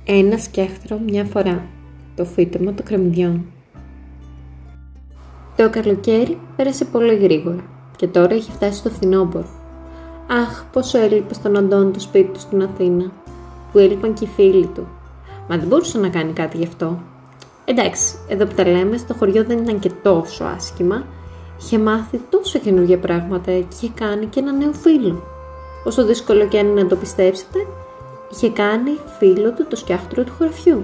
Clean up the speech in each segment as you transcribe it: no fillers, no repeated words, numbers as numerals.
Ένα σκιάχτρο μια φορά. Το φύτεμα των κρεμμυδιών. Το καλοκαίρι πέρασε πολύ γρήγορα και τώρα είχε φτάσει στο φθινόπωρο. Αχ, πόσο έλειπε στον Αντώνη το σπίτι του στην Αθήνα, που έλειπαν και οι φίλοι του. Μα δεν μπορούσε να κάνει κάτι γι' αυτό. Εντάξει, εδώ που τα λέμε, στο χωριό δεν ήταν και τόσο άσχημα. Είχε μάθει τόσο καινούργια πράγματα και είχε κάνει και ένα νέο φίλο. Όσο δύσκολο και αν είναι να το πιστέψετε, είχε κάνει φίλο του το σκιάχτρο του χωραφιού.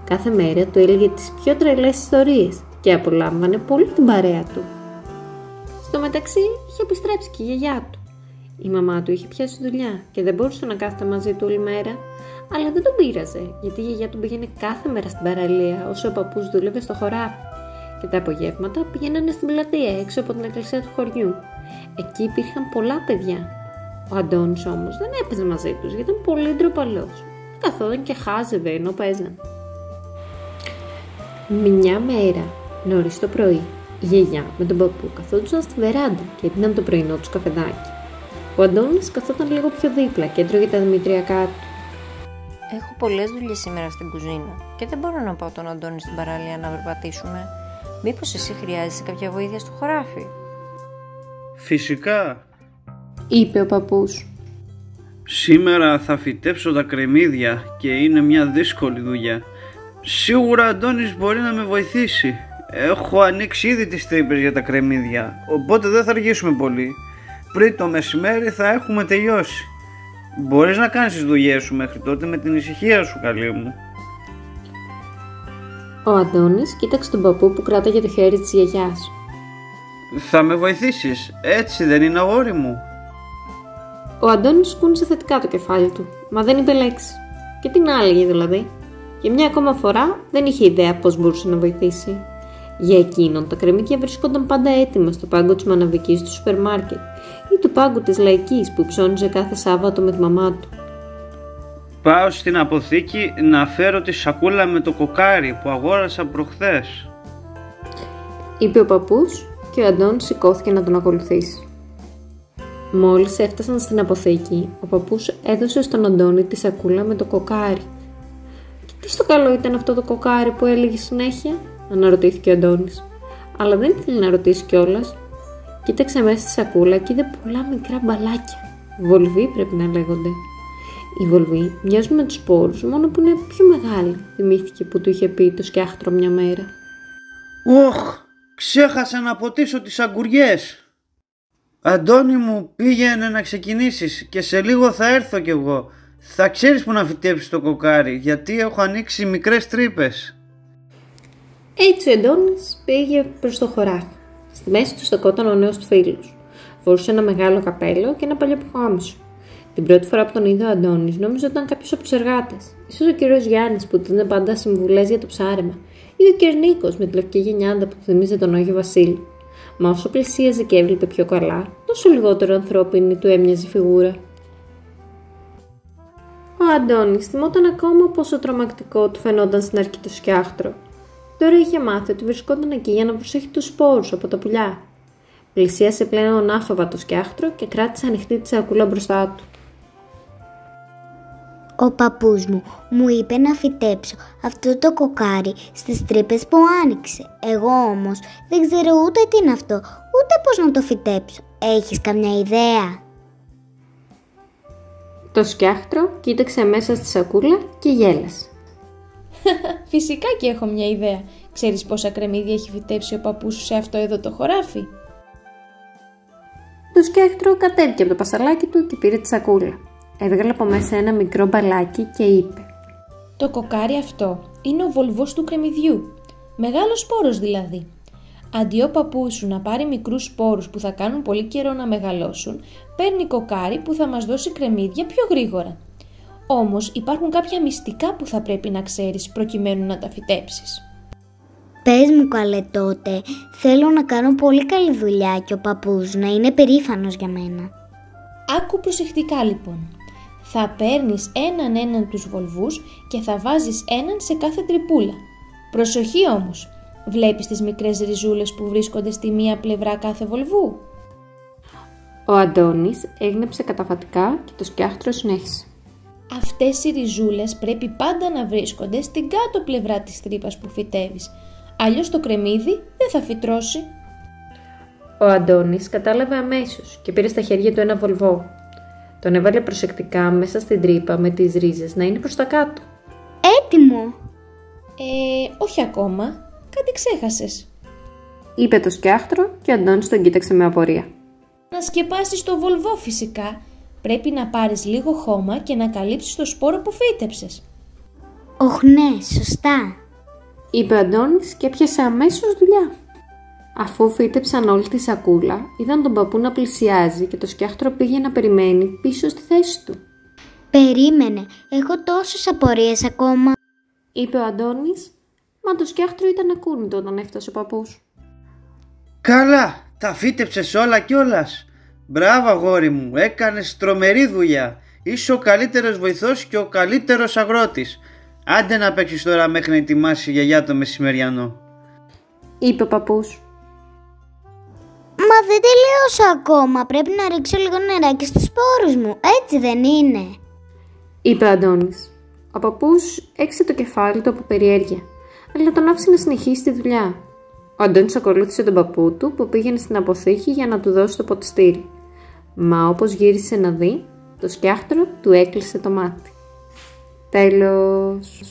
Κάθε μέρα του έλεγε τις πιο τρελές ιστορίες και απολάμβανε πολύ την παρέα του. Στο μεταξύ είχε επιστρέψει και η γιαγιά του. Η μαμά του είχε πιάσει δουλειά και δεν μπορούσε να κάθεται μαζί του όλη μέρα, αλλά δεν τον πείραζε, γιατί η γιαγιά του πήγαινε κάθε μέρα στην παραλία όσο ο παππούς δούλευε στο χωράφι. Και τα απογεύματα πηγαίνανε στην πλατεία έξω από την εκκλησία του χωριού. Εκεί υπήρχαν πολλά παιδιά. Ο Αντώνης όμως δεν έπαιζε μαζί τους γιατί ήταν πολύ ντροπαλός. Καθόταν και χάζευε ενώ παίζαν. Μια μέρα, νωρίς το πρωί, η γιαγιά με τον παππού καθόντουσαν στη βεράντα και έπιναν το πρωινό τους καφεδάκι. Ο Αντώνης καθόταν λίγο πιο δίπλα και έτρωγε τα δημητριακά του. Έχω πολλές δουλειές σήμερα στην κουζίνα και δεν μπορώ να πάω τον Αντώνη στην παραλία να περπατήσουμε. Μήπως εσύ χρειάζεσαι κάποια βοήθεια στο χωράφι? Φυσικά, είπε ο παππούς. σήμερα θα φυτέψω τα κρεμμύδια και είναι μια δύσκολη δουλειά. Σίγουρα ο Αντώνης μπορεί να με βοηθήσει. Έχω ανοίξει ήδη τις τρύπες για τα κρεμμύδια, οπότε δεν θα αργήσουμε πολύ. Πριν το μεσημέρι θα έχουμε τελειώσει. Μπορείς να κάνεις τις δουλειές σου μέχρι τότε με την ησυχία σου, καλή μου. Ο Αντώνης κοίταξε τον παππού που κράταγε το χέρι της γιαγιάς. Θα με βοηθήσεις, έτσι δεν είναι, αγόρι μου? Ο Αντώνης κούνησε θετικά το κεφάλι του, μα δεν είπε λέξη. Και τι να έλεγε δηλαδή? Για μια ακόμα φορά δεν είχε ιδέα πώς μπορούσε να βοηθήσει. Για εκείνον τα κρεμμύδια βρισκόταν πάντα έτοιμα στο πάγκο της μαναβικής του σούπερ μάρκετ ή του πάγκου της λαϊκής που ψώνιζε κάθε Σάββατο με τη μαμά του. Πάω στην αποθήκη να φέρω τη σακούλα με το κοκάρι που αγόρασα προχθές, είπε ο παππούς και ο Αντώνης σηκώθηκε να τον ακολουθήσει. Μόλις έφτασαν στην αποθήκη, ο παππούς έδωσε στον Αντώνη τη σακούλα με το κοκάρι. Και τι στο καλό ήταν αυτό το κοκάρι που έλεγε συνέχεια? Αναρωτήθηκε ο Αντώνης. Αλλά δεν ήθελε να ρωτήσει κιόλας. Κοίταξε μέσα στη σακούλα και είδε πολλά μικρά μπαλάκια. Βολβοί πρέπει να λέγονται. Οι βολβοί μοιάζουν με τους σπόρους, μόνο που είναι πιο μεγάλοι, θυμήθηκε που του είχε πει το σκιάχτρο μια μέρα. Όχ, ξέχασα να ποτίσω τις αγκουριές. Αντώνη μου, πήγαινε να ξεκινήσεις και σε λίγο θα έρθω κι εγώ. Θα ξέρεις που να φυτέψεις το κοκάρι, γιατί έχω ανοίξει μικρές τρύπες. Έτσι ο Αντώνης πήγε προς το χωράφι. Στη μέση του στεκόταν ο νέος του φίλος. Φορούσε ένα μεγάλο καπέλο και ένα παλιό πουκάμισο. Την πρώτη φορά που τον είδε ο Αντώνης νόμιζε ότι ήταν κάποιος από τους εργάτες. Ίσως ο κύριος Γιάννης που του δίνει πάντα συμβουλές για το ψάρεμα, ή ο κύριος Νίκος με τη λευκή γενιάντα που του θυμίζε τον Άγιο Βασίλη. Μα όσο πλησίαζε και έβλεπε πιο καλά, τόσο λιγότερο ανθρώπινη του έμοιαζε η φιγούρα. Ο Αντώνης θυμόταν ακόμα πόσο τρομακτικό του φαινόταν στην αρχή το σκιάχτρο. Τώρα είχε μάθει ότι βρισκόταν εκεί για να προσέχει τους σπόρους από τα πουλιά. Πλησίασε πλέον άφαβα το σκιάχτρο και κράτησε ανοιχτή τη σακούλα μπροστά του. Ο παππούς μου είπε να φυτέψω αυτό το κοκάρι στις τρύπες που άνοιξε. Εγώ όμως δεν ξέρω ούτε τι είναι αυτό, ούτε πώς να το φυτέψω. Έχεις καμιά ιδέα? Το σκιάχτρο κοίταξε μέσα στη σακούλα και γέλασε. Φυσικά και έχω μια ιδέα. Ξέρεις πόσα κρεμμύδια έχει φυτέψει ο παππούς σου σε αυτό εδώ το χωράφι? Το σκιάχτρο κατέβηκε από το πασαλάκι του και πήρε τη σακούλα. Έβγαλε από μέσα ένα μικρό μπαλάκι και είπε: Το κοκάρι αυτό είναι ο βολβός του κρεμμυδιού. Μεγάλος σπόρος δηλαδή. Αντί ο παππούς σου να πάρει μικρούς σπόρους που θα κάνουν πολύ καιρό να μεγαλώσουν, παίρνει κοκάρι που θα μας δώσει κρεμμύδια πιο γρήγορα. Όμως υπάρχουν κάποια μυστικά που θα πρέπει να ξέρεις προκειμένου να τα φυτέψεις. Πες μου καλέ τότε, θέλω να κάνω πολύ καλή δουλειά και ο παππούς να είναι περήφανος για μένα. Άκου προσεκτικά λοιπόν. Θα παίρνεις έναν τους βολβούς και θα βάζεις έναν σε κάθε τρυπούλα. Προσοχή όμως, βλέπεις τις μικρές ριζούλες που βρίσκονται στη μία πλευρά κάθε βολβού? Ο Αντώνης έγνεψε καταφατικά και το σκιάχτρο συνέχισε. Αυτές οι ριζούλες πρέπει πάντα να βρίσκονται στην κάτω πλευρά της τρύπας που φυτεύεις, αλλιώς το κρεμμύδι δεν θα φυτρώσει. Ο Αντώνης κατάλαβε αμέσως και πήρε στα χέρια του ένα βολβό. Τον έβαλε προσεκτικά μέσα στην τρύπα με τις ρίζες να είναι προς τα κάτω. Έτοιμο! Όχι ακόμα, κάτι ξέχασες. Είπε το σκιάχτρο και ο Αντώνης τον κοίταξε με απορία. Να σκεπάσεις το βολβό φυσικά. Πρέπει να πάρεις λίγο χώμα και να καλύψεις το σπόρο που φύτεψες. Ωχ ναι, σωστά. Είπε ο Αντώνης και έπιασε αμέσως δουλειά. Αφού φύτεψαν όλη τη σακούλα, είδαν τον παππού να πλησιάζει και το σκιάχτρο πήγε να περιμένει πίσω στη θέση του. Περίμενε, έχω τόσες απορίες ακόμα. Είπε ο Αντώνης, μα το σκιάχτρο ήταν ακούνητο όταν έφτασε ο παππούς. Καλά, τα φύτεψες όλα κιόλας. Μπράβο αγόρι μου, έκανες τρομερή δουλειά. Είσαι ο καλύτερος βοηθός και ο καλύτερος αγρότης. Άντε να παίξεις τώρα μέχρι να ετοιμάσει η γιαγιά το μεσημεριανό. Είπε ο παππούς. Μα δεν τελείωσα ακόμα, πρέπει να ρίξω λίγο νεράκι στους σπόρους μου, έτσι δεν είναι? Είπε ο Αντώνης. Ο παππούς έξε το κεφάλι του από περιέργεια, αλλά τον άφησε να συνεχίσει τη δουλειά. Ο Αντώνης ακολούθησε τον παππού του που πήγαινε στην αποθήκη για να του δώσει το ποτιστήρι. Μα όπως γύρισε να δει, το σκιάχτρο του έκλεισε το μάτι. Τέλος.